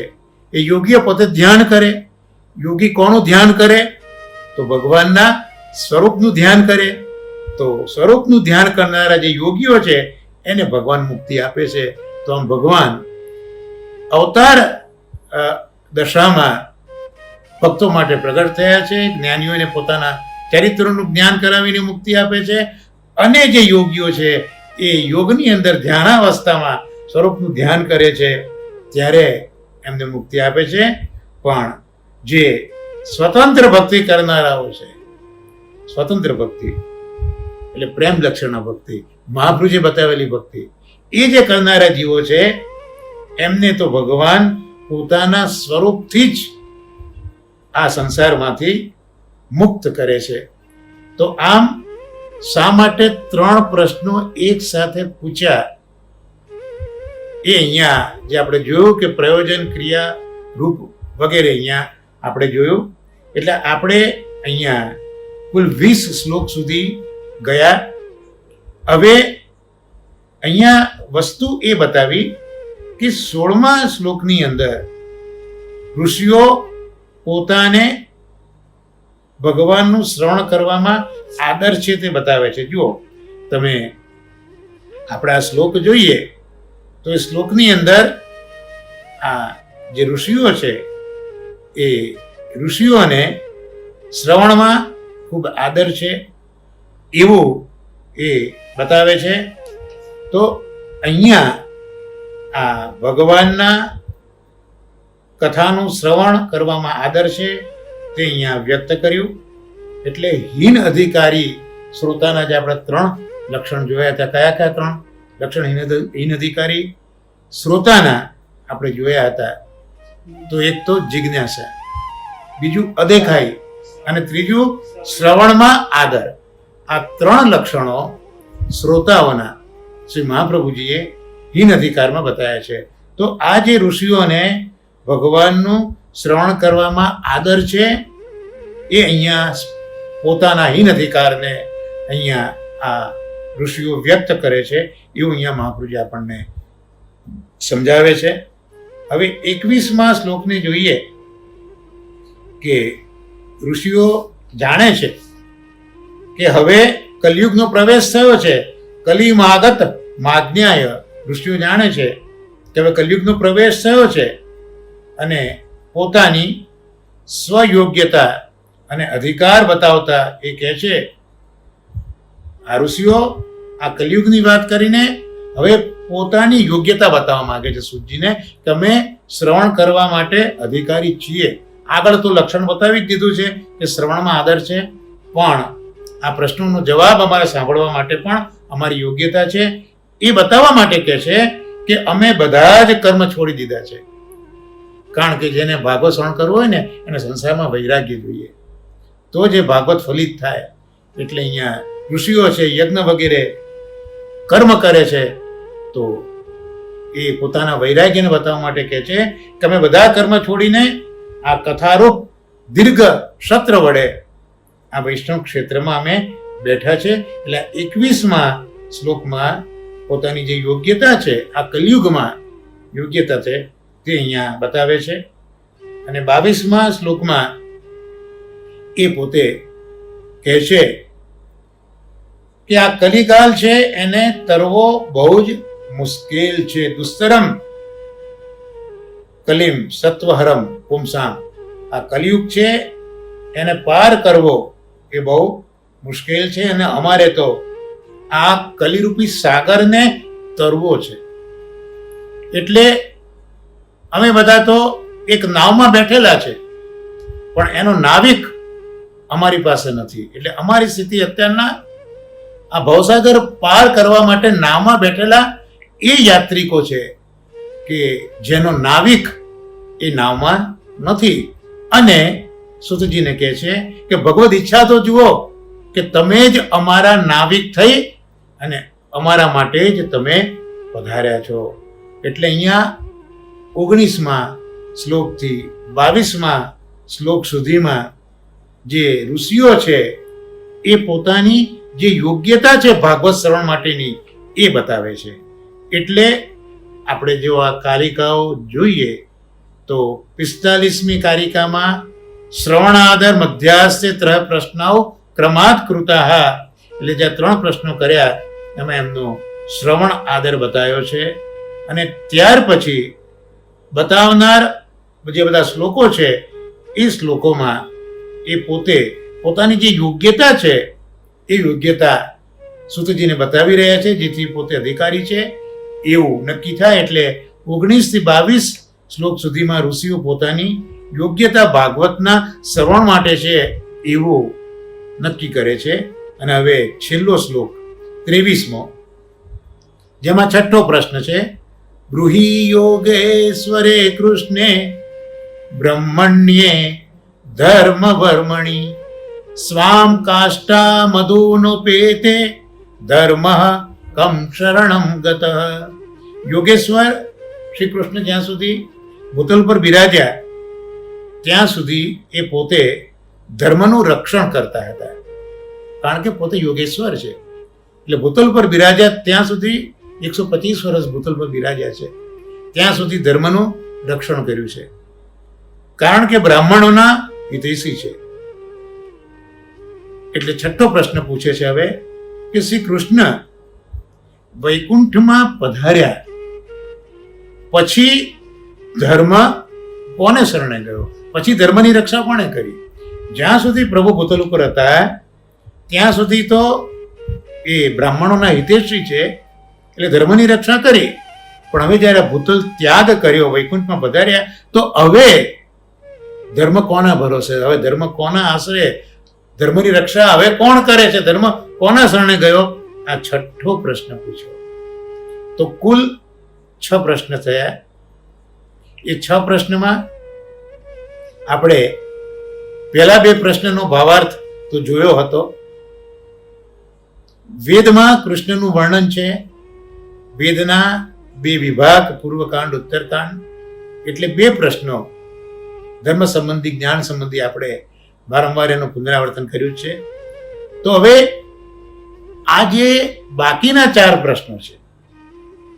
એ યોગીઓ પોતે ધ્યાન કરે. યોગી કોનું ધ્યાન કરે? તો ભગવાનના સ્વરૂપનું ધ્યાન કરે. તો સ્વરૂપનું ધ્યાન કરનારા જે યોગીઓ છે એને ભગવાન મુક્તિ આપે છે. તો આમ ભગવાન અવતાર દશામાં ભક્તો માટે પ્રગટ થયા છે. જ્ઞાનીઓને પોતાના ચરિત્રનું જ્ઞાન કરાવીને મુક્તિ આપે છે, અને જે યોગીઓ છે એ યોગની અંદર ધ્યાનાવસ્થામાં સ્વરૂપનું ધ્યાન કરે છે ત્યારે એમને મુક્તિ આપે છે. પણ જે સ્વતંત્ર ભક્તિ કરનારાઓ છે, સ્વતંત્ર ભક્તિ એટલે પ્રેમ લક્ષણના ભક્તિ, મહાપ્રભુજીએ બતાવેલી ભક્તિ, એ જે કરનારા જીવો છે એમને તો ભગવાન પોતાના સ્વરૂપથી જ આ સંસારમાંથી મુક્ત કરે છે. તો આમ શા માટે 3 પ્રશ્નો એક સાથે પૂછ્યા એ અહીંયા જે આપણે જોયું કે પ્રયોજન, ક્રિયા, રૂપ વગેરે અહીંયા આપણે જોયું. એટલે આપણે અહીંયા કુલ 20 શ્લોક સુધી ગયા. હવે અહીંયા વસ્તુ એ બતાવી કે 16મા શ્લોકની અંદર ઋષિઓ પોતાને ભગવાનનું શ્રવણ કરવામાં આદર છે તે બતાવે છે. જુઓ તમે આપણે આ શ્લોક જોઈએ તો એ શ્લોકની અંદર આ જે ઋષિઓ છે એ ઋષિઓને શ્રવણમાં ખૂબ આદર છે એવું એ બતાવે છે. તો અહીંયા આ ભગવાનના કથાનું શ્રવણ કરવામાં આદર છે તે અહીંયા વ્યક્ત કર્યું. એટલે હીન અધિકારી શ્રોતાના જે આપણે 3 લક્ષણ જોયા હતા, કયા કયા 3 લક્ષણ હીન અધિકારી શ્રોતાના આપણે જોયા હતા? તો એક તો જિજ્ઞાસા, બીજું અદેખાઈ, અને ત્રીજું શ્રવણમાં આદર. આ 3 લક્ષણો શ્રોતાઓના શ્રી મહાપ્રભુજીએ હીન અધિકારમાં બતાવ્યા છે. તો આ જે ઋષિઓને ભગવાનનું શ્રવણ કરવામાં આદર છે એ અહીંયા પોતાના હીન અધિકારને અહીંયા આ ઋષિઓ વ્યક્ત કરે છે એવું અહીંયા મહાપ્રભુજી આપણને સમજાવે છે. હવે 21મા શ્લોકને જોઈએ કે ઋષિઓ જાણે છે કે હવે કલિયુગનો પ્રવેશ થયો છે. કલિમાગત માજ્ઞાય, ઋષિઓ જાણે છે કે હવે કલિયુગનો પ્રવેશ થયો છે અને પોતાની સ્વયોગ્યતા અને અધિકાર બતાવતા એ કહે છે, આ ઋષિઓ આ કલિયુગની વાત કરીને હવે પોતાની યોગ્યતા બતાવવા માંગે છે સૂતજીને કે અમે શ્રવણ કરવા માટે અધિકારી છીએ. આગળ તો લક્ષણ બતાવી જ દીધું છે કે શ્રવણમાં આદર છે, પણ આ પ્રશ્નોનો જવાબ અમારે સાંભળવા માટે પણ અમારી યોગ્યતા છે એ બતાવવા માટે કહે છે કે અમે બધા જ કર્મ છોડી દીધા છે. કારણ કે જેને ભાગવત શ્રવણ કરવું હોય ને એને સંસારમાં વૈરાગ્ય જોઈએ, તો જે ભાગવત ફલિત થાય. એટલે અહીંયા ઋષિઓ છે યજ્ઞ વગેરે કર્મ કરે છે તો એ પોતાના વૈરાગ્યને બતાવવા માટે કહે છે કે અમે બધા કર્મ છોડીને આ કથારૂપ દીર્ઘ સત્ર વડે આ વૈષ્ણવ ક્ષેત્રમાં અમે બેઠા છે. એટલે 21મા શ્લોકમાં પોતાની જે યોગ્યતા છે, આ કલિયુગમાં યોગ્યતા છે તે અહીંયા બતાવે છે. અને 22મા શ્લોકમાં એ પોતે કહે છે કે આ કલિકાલ છે એને તરવો બહુ જ મુશ્કેલ છે. દુસ્તરમ કલિમ સત્વહરમ પુંસામ, આ કલિયુગ છે એને પાર કરવો એ બહુ મુશ્કેલ છે અને અમારે તો આ કલિરૂપી સાગરને તરવો છે. એટલે અમે બધા તો એક નાવમાં બેઠેલા છે પણ એનો નાવિક અમારી પાસે નથી. એટલે અમારી સ્થિતિ અત્યારના આ ભવસાગર પાર કરવા માટે નાવમાં બેઠેલા એ યાત્રિકો છે કે જેનો નાવિક એ નાવમાં નથી. અને સુતજીને કહે છે કે ભગવદ ઈચ્છા તો જુઓ કે તમે જ અમારા નાવિક થઈ અને અમારા માટે જ તમે પધાર્યા છો. એટલે અહીંયા 19મા શ્લોકથી 22મા શ્લોક સુધીમાં જે ઋષિઓ છે એ પોતાની જે યોગ્યતા છે ભાગવત શ્રવણ માટેની એ બતાવે છે. એટલે આપણે જો આ કારિકાઓ જોઈએ તો 45મી કારિકામાં શ્રવણાદર મધ્યાસ્તે 3 પ્રશ્નાઓ ક્રમાત કૃતાઃ, એટલે જે 3 પ્રશ્નો કર્યા એમાં એમનો શ્રવણ આદર બતાવ્યો છે. અને ત્યાર પછી બતાવનાર જે બધા શ્લોકો છે એ શ્લોકોમાં એ પોતે પોતાની જે યોગ્યતા છે એ યોગ્યતા સૂતજીને બતાવી રહ્યા છે, જેથી પોતે અધિકારી છે એવું નક્કી થાય. એટલે 19 થી 22 શ્લોક સુધીમાં ઋષિઓ પોતાની યોગ્યતા ભાગવતના શ્રવણ માટે છે એવું નક્કી કરે છે. અને હવે છેલ્લો શ્લોક 23મો, જેમાં છઠ્ઠો પ્રશ્ન છે, બ્રૂહી યોગેશ્વરે કૃષ્ણે બ્રહ્મણ્યે ધર્મ વર્મણિ સ્વામ કાષ્ટા મધુનુપેતે ધર્મ કમ શરણમ ગત. યોગેશ્વર શ્રી કૃષ્ણ જ્યાં સુધી ભૂતલ પર બિરાજ્યા ત્યાં સુધી એ પોતે ધર્મનું રક્ષણ કરતા હતા, કારણ કે પોતે યોગેશ્વર છે. એટલે ભૂતલ પર બિરાજ્યા ત્યાં સુધી 125 વર્ષ ભૂતલ પર બિરાજ્યા છે, ત્યાં સુધી ધર્મનું રક્ષણ કર્યું છે, કારણ કે બ્રાહ્મણોના હિતૈષી છે. એટલે છઠ્ઠો પ્રશ્ન પૂછે છે હવે કે શ્રી કૃષ્ણ વૈકુંઠમાં પધાર્યા પછી ધર્મ કોને શરણે ગયો, પછી ધર્મની રક્ષા કોણે કરી? જ્યાં સુધી પ્રભુ ભૂતલ ઉપર હતા ત્યાં સુધી તો એ બ્રાહ્મણોના હિતેશી છે, એટલે ધર્મની રક્ષા કરી. પણ હવે જ્યારે ભૂતલ ત્યાગ કર્યો, વૈકુંઠમાં પધાર્યા, તો હવે ધર્મ કોના ભરોસે, હવે ધર્મ કોના આશરે, ધર્મની રક્ષા હવે કોણ કરે છે, ધર્મ કોના શરણે ગયો? આ છઠ્ઠો પ્રશ્ન પૂછ્યો. તો કુલ 6 પ્રશ્ન થયા. એ 6 પ્રશ્નમાં આપણે પહેલા 2 પ્રશ્નનો ભાવાર્થ તો જોયો હતો. વેદમાં કૃષ્ણનું વર્ણન છે. વેદના 2 વિભાગ, પૂર્વકાંડ, ઉત્તરકાંડ, એટલે 2 પ્રશ્નો ધર્મ સંબંધી, જ્ઞાન સંબંધી આપણે વારંવાર એનું પુનરાવર્તન કર્યું છે. તો હવે આ જે બાકીના 4 પ્રશ્નો છે,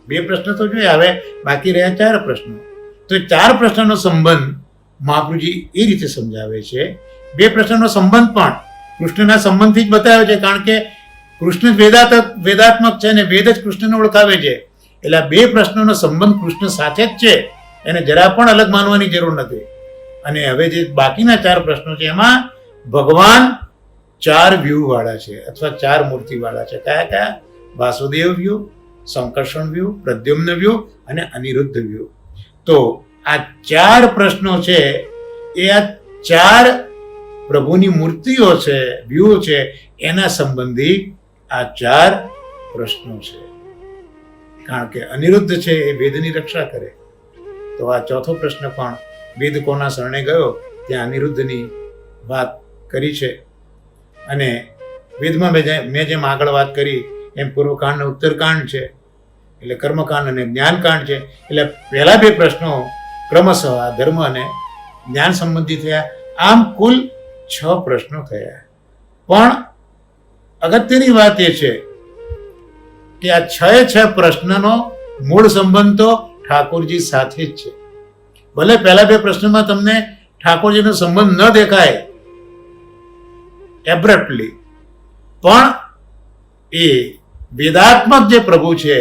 2 પ્રશ્નો તો જોયા, હવે બાકી રહ્યા 4 પ્રશ્નો. તો 4 પ્રશ્નનો સંબંધ મહાપ્રભુજી એ રીતે સમજાવે છે. 2 પ્રશ્નનો સંબંધ પણ કૃષ્ણના સંબંધથી જ બતાવે છે, કારણ કે કૃષ્ણ વેદાત્મક છે અને વેદ જ કૃષ્ણને ઓળખાવે છે. એટલે આ 2 પ્રશ્નોનો સંબંધ કૃષ્ણ સાથે જ છે, એને જરા પણ અલગ માનવાની જરૂર નથી. અને હવે જે બાકીના 4 પ્રશ્નો છે એમાં ભગવાન 4 વ્યૂહ વાળા છે, અથવા 4 મૂર્તિ વાળા છે. કયા કયા? વાસુદેવ વ્યૂહ, સંકર્ષણ વ્યૂહ, પ્રદ્યુમ્ન વ્યૂહ અને અનિરુદ્ધ વ્યૂહ. તો આ 4 પ્રશ્નો છે એ આ 4 પ્રભુની મૂર્તિઓ છે, વ્યૂહ છે, એના સંબંધી આ 4 પ્રશ્નો છે. કારણ કે અનિરુદ્ધ છે એ વેદની રક્ષા કરે, તો આ ચોથો પ્રશ્ન પણ વેદ કોના શરણે ગયો ત્યાં અનિરુદ્ધની વાત કરી છે. અને વેદમાં મેં જેમ આગળ વાત કરી એમ પૂર્વકાંડ અને ઉત્તરકાંડ છે, એટલે કર્મકાંડ અને જ્ઞાનકાંડ છે. એટલે પહેલા 2 પ્રશ્નો ક્રમશઃ આ ધર્મ અને જ્ઞાન સંબંધી થયા. આમ કુલ 6 પ્રશ્નો થયા. પણ અગત્યની વાત એ છે કે આ 6 પ્રશ્નનો મૂળ સંબંધ તો ઠાકોરજી સાથે જ છે. ભલે પહેલા 2 પ્રશ્નમાં તમને ઠાકોરજીનો સંબંધ ન દેખાય એબ્રપ્ટલી, પણ એ વેદાત્મક જે પ્રભુ છે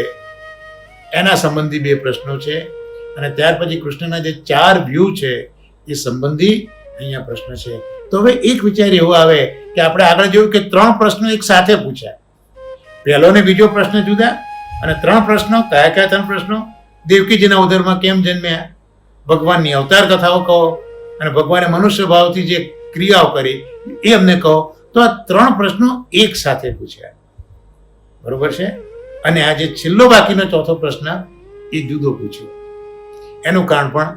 એના સંબંધી 2 પ્રશ્નો છે. અને ત્યાર પછી કૃષ્ણના જે 4 વ્યૂહ છે એ સંબંધી અહીંયા પ્રશ્ન છે. તો હવે એક વિચાર એવો આવે કે આપણે આગળ જોયું કે 3 પ્રશ્નો એક સાથે પૂછ્યા, પહેલો ને બીજો પ્રશ્ન જુદા, અને 3 પ્રશ્નો. કયા 3 પ્રશ્નો? દેવકીજીના ઉદરમાં કેમ જન્મ્યા, ભગવાનની અવતાર કથાઓ કહો, અને ભગવાને મનુષ્ય ભાવથી જે ક્રિયાઓ કરી એ અમને કહો. તો આ 3 પ્રશ્નો એક સાથે પૂછ્યા, બરોબર છે. અને આ જે છેલ્લો બાકીનો ચોથો પ્રશ્ન એ જુદો પૂછ્યો. એનું કારણ પણ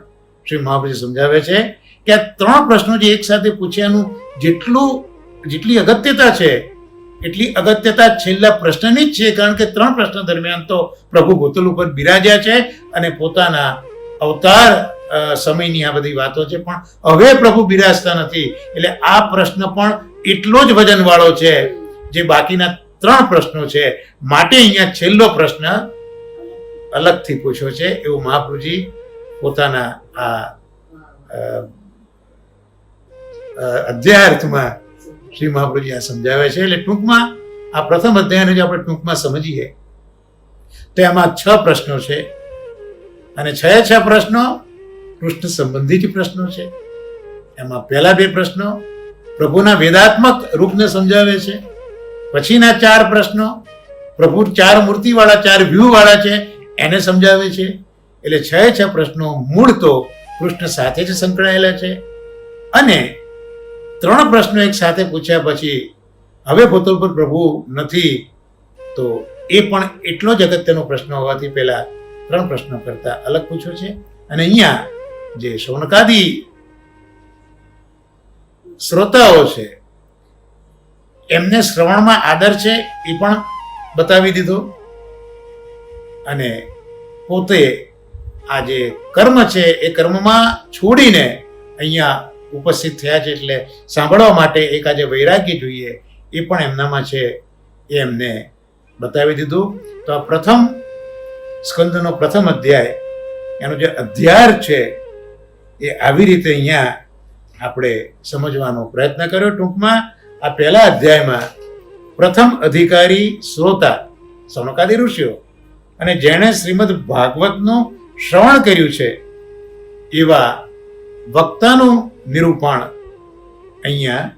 શ્રી મહાપ્રભુજી સમજાવે છે કે આ 3 પ્રશ્નો જે એક સાથે પૂછ્યાનું જેટલી અગત્યતા છે એટલી અગત્યતા છેલ્લા પ્રશ્નની જ છે, કારણ કે 3 પ્રશ્ન દરમિયાન તો પ્રભુ ભૂતલ ઉપર બિરાજ્યા છે અને પોતાના અવતાર સમયની આ બધી વાતો છે, પણ હવે પ્રભુ બિરાજતા નથી. એટલે આ પ્રશ્ન પણ એટલો જ વજનવાળો છે જે બાકીના 3 પ્રશ્નો છે. માટે અહીંયા છેલ્લો પ્રશ્ન અલગથી પૂછ્યો છે એવું મહાપ્રભુજી પોતાના આ અધ્યાયાર્થમાં શ્રી મહાપ્રભુજી આ સમજાવે છે. એટલે ટૂંકમાં આ પ્રથમ અધ્યાયને જો આપણે ટૂંકમાં સમજીએ તો એમાં 6 પ્રશ્નો છે અને 6 પ્રશ્નો કૃષ્ણ સંબંધિત પ્રશ્નો છે. એમાં પહેલા 2 પ્રશ્નો પ્રભુના વેદાત્મક રૂપને સમજાવે છે. પછીના 4 પ્રશ્નો પ્રભુ 4 મૂર્તિવાળા 4 વ્યૂહવાળા છે એને સમજાવે છે. એટલે 6 પ્રશ્નો મૂળ તો કૃષ્ણ સાથે જ સંકળાયેલા છે અને 3 પ્રશ્નો એક સાથે પૂછ્યા પછી હવે ભૂતલ પર પ્રભુ નથી તો એ પણ એટલો જ અગત્યનો પ્રશ્ન હોવાથી પહેલા 3 પ્રશ્નો કરતા અલગ પૂછ્યો છે. અને અહીંયા જે શૌનકાદી શ્રોતાઓ છે એમને શ્રવણમાં આદર છે એ પણ બતાવી દીધો અને પોતે આ જે કર્મ છે એ કર્મમાં છોડીને અહીંયા ઉપસ્થિત થયા છે એટલે સાંભળવા માટે એક આજે વૈરાગ્ય જોઈએ એ પણ એમનામાં છે એ એમને બતાવી દીધું. તો આ પ્રથમ સ્કંદનો પ્રથમ અધ્યાય એનો જે અધ્યાય છે એ આવી રીતે અહીંયા આપણે સમજવાનો પ્રયત્ન કર્યો. ટૂંકમાં આ પહેલા અધ્યાયમાં પ્રથમ અધિકારી શ્રોતા સૌનકાદી ઋષિઓ અને જેણે શ્રીમદ ભાગવતનું શ્રવણ કર્યું છે એવા વક્તાનું નિરૂપણ અહીંયા,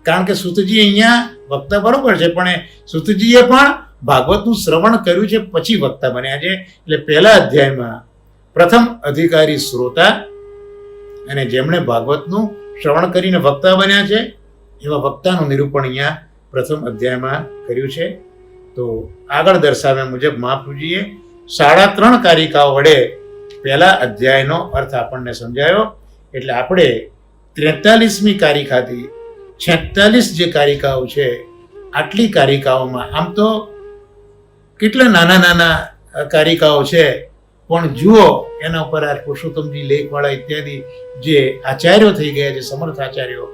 કારણ કે સુતજી અહીંયા વક્તા બરોબર છે પણ એ સુતજીએ પણ ભાગવતનું શ્રવણ કર્યું છે પછી વક્તા બન્યા છે. એટલે પહેલા અધ્યાયમાં પ્રથમ અધિકારી શ્રોતા અને જેમણે ભાગવતનું શ્રવણ કરીને વક્તા બન્યા છે એવા વક્તાનું નિરૂપણ અહીંયા પ્રથમ અધ્યાયમાં કર્યું છે. તો આગળ દર્શાવ્યા મુજબ મહાપ્રભુજીએ 3.5 કારિકાઓ વડે પહેલા અધ્યાયનો અર્થ આપણને સમજાયો. એટલે આપણે 43મી કારિકાથી 46 જે કારિકાઓ છે આટલી કારિકાઓમાં આમ તો કેટલા નાના નાના કારિકાઓ છે પણ જુઓ એના ઉપર આ પુરુષોત્તમજી લેખવાળા ઇત્યાદિ જે આચાર્યો થઈ ગયા છે સમર્થ આચાર્યો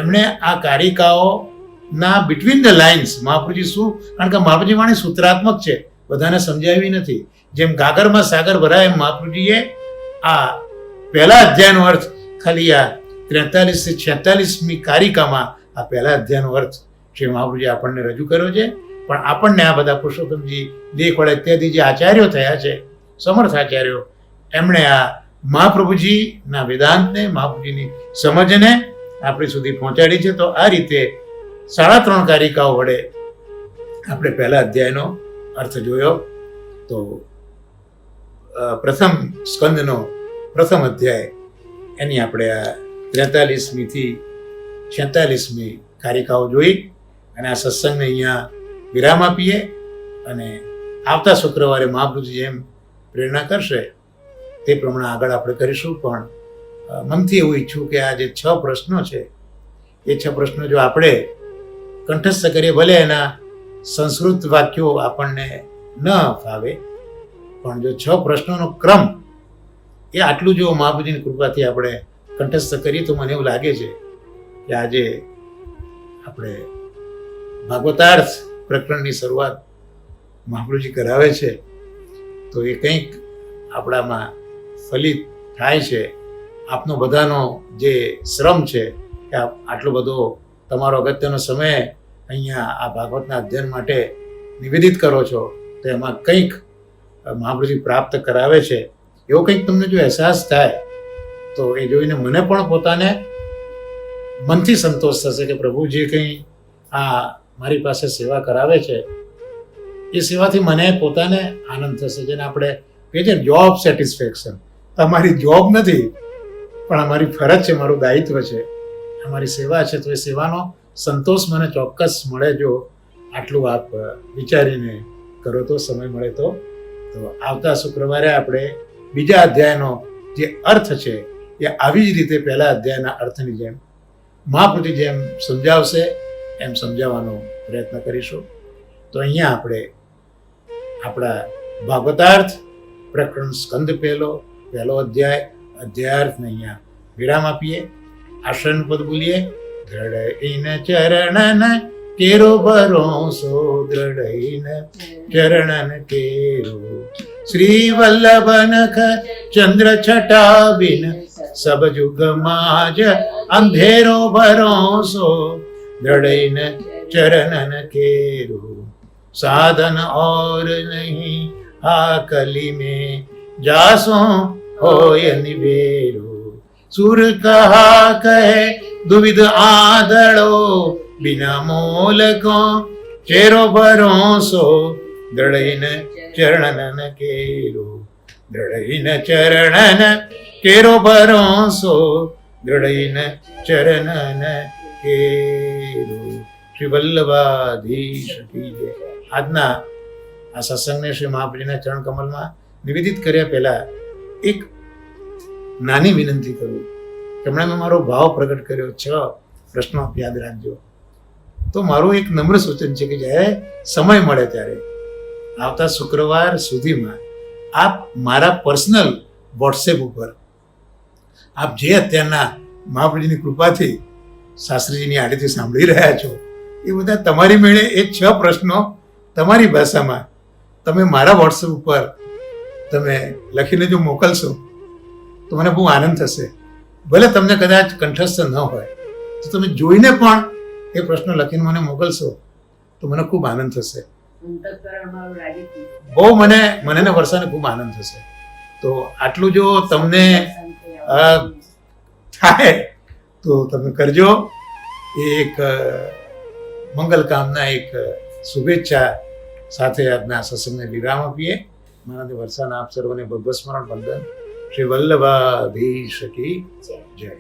એમણે આ કારિકાઓના બિટવીન ધ લાઇન્સ મહાપ્રભુજી શું, કારણ કે મહાપ્રભુજી વાણી સૂત્રાત્મક છે, બધાને સમજાવી નથી. જેમ ગાગરમાં સાગર ભરાય એમ મહાપ્રભુજીએ આ પહેલા અધ્યાયનો અર્થ ખાલી આ 43 થી 46મી કારિકામાં આ પહેલા અધ્યાયનો અર્થ શ્રી મહાપ્રભુજી આપણને રજૂ કર્યો છે. પણ આપણને આ બધા પુરુષોત્તમજી દેખવાળા ઇત્યાદિ જે આચાર્યો થયા છે સમર્થ આચાર્યો એમણે આ મહાપ્રભુજીના વેદાંતને મહાપ્રભુજીની સમજને આપણી સુધી પહોંચાડી છે. તો આ રીતે 3.5 કારિકાઓ વડે આપણે પહેલા અધ્યાયનો અર્થ જોયો. તો પ્રથમ સ્કંદનો પ્રથમ અધ્યાય એની આપણે આ 43મી થી 46મી કારિકાઓ જોઈ અને આ સત્સંગને અહીંયા વિરામ આપીએ અને આવતા શુક્રવારે મહાપ્રભુજી જેમ પ્રેરણા કરશે તે પ્રમાણે આગળ આપણે કરીશું. પણ મનથી એવું ઈચ્છું કે આ જે 6 પ્રશ્નો છે એ 6 પ્રશ્નો જો આપણે કંઠસ્થ કરીએ, ભલે એના સંસ્કૃત વાક્યો આપણને ન ફાવે પણ જો 6 પ્રશ્નોનો ક્રમ એ આટલું જો મહાપ્રભુજીની કૃપાથી આપણે કંઠસ્થ કરીએ તો મને એવું લાગે છે કે આજે આપણે ભાગવતાર્થ પ્રકરણની શરૂઆત મહાપ્રભુજી કરાવે છે તો એ કંઈક આપણામાં ફલિત થાય છે. આપનો બધાનો જે શ્રમ છે કે આટલો બધો તમારો અગત્યનો સમય અહીંયા આ ભાગવતના અધ્યયન માટે નિવેદિત કરો છો તો એમાં કંઈક મહાપ્રભુજી પ્રાપ્ત કરાવે છે એવો કંઈક તમને જો અહેસાસ થાય તો એ જોઈને મને પણ પોતાને મનથી સંતોષ થશે કે પ્રભુ જે કંઈ આ મારી પાસે સેવા કરાવે છે એ સેવાથી મને પોતાને આનંદ થશે. જેને આપણે કહીએ છીએ જોબ સેટિસ્ફેક્શન. તમારી જોબ નથી પણ અમારી ફરજ છે, મારું દાયિત્વ છે, અમારી સેવા છે તો એ સેવાનો સંતોષ મને ચોક્કસ મળે જો આટલું આપ વિચારીને કરો તો, સમય મળે તો. તો આવતા શુક્રવારે આપણે બીજા અધ્યાયનો જે અર્થ છે એ આવી જ રીતે પહેલા અધ્યાયના અર્થની જેમ મહાપ્રભુજી જેમ સમજાવશે એમ સમજાવવાનો પ્રયત્ન કરીશું. તો અહીંયા આપણે આપણા ભાગવતાર્થ પ્રકરણ સ્કંદ પહેલો અધ્યાયાર્થને અહીંયા વિરામ આપીએ. આશ્રન પદ બોલીએ. દ્રઢઈન ચરણન કેરો ભરોસો, દ્રઢઈન ચરણન કેરો શ્રી વલ્લભ નખ ચંદ્ર છટા બિન સબ જુગ માજ અંધેરો ભરોસો, દ્રઢઈન ચરણન કેરો સાધન और नहीं આ કલી में जासो होय निबेरो सुर कहा कहे दुविध आदड़ो बिना मोल को चेरो भरोसो दृढ़ चरणन केरो दृढ़ चरणन केरो भरोसो दृढ़ चरणन केरो શ્રી વલ્લભાધીશ કી જય. આજના આ સત્સંગને શ્રી મહાપ્રભુજીના ચરણ કમલમાં નિવેદિત કર્યા પહેલા એક નાની વિનંતી કરું. તેમણે મેં મારો ભાવ પ્રગટ કર્યો, 6 પ્રશ્નો આપ યાદ રાખજો. તો મારું એક નમ્ર સૂચન છે કે જ્યારે સમય મળે ત્યારે આવતા શુક્રવાર સુધીમાં આપ મારા પર્સનલ વોટ્સએપ ઉપર આપ જે અત્યારના મહાપ્રભુજીની કૃપાથી શાસ્ત્રીજીની આડેથી સાંભળી રહ્યા છો એ બધા તમારી મેળે એ 6 પ્રશ્નો તમારી ભાષામાં તમે મારા વોટ્સએપ ઉપર તમે લખીને જો મોકલશો તો મને બહુ આનંદ થશે. ભલે તમને કદાચ કંઠસ્થ ન હોય તો તમે જોઈને પણ એ પ્રશ્નો લખીને મને મોકલશો તો મને ખૂબ આનંદ થશે. બહુ મને ને વર્ષાને ખૂબ આનંદ થશે. તો આટલું જો તમને થાય તો તમે કરજો. એક મંગલ કામના એક શુભેચ્છા સાથે આજના સત્સંગને વિરામ આપીએ. મારા વર્ષાના આપ સર્વને ભગવત સ્મરણ વંદન. શ્રી વલ્લભાધીશ કી જય.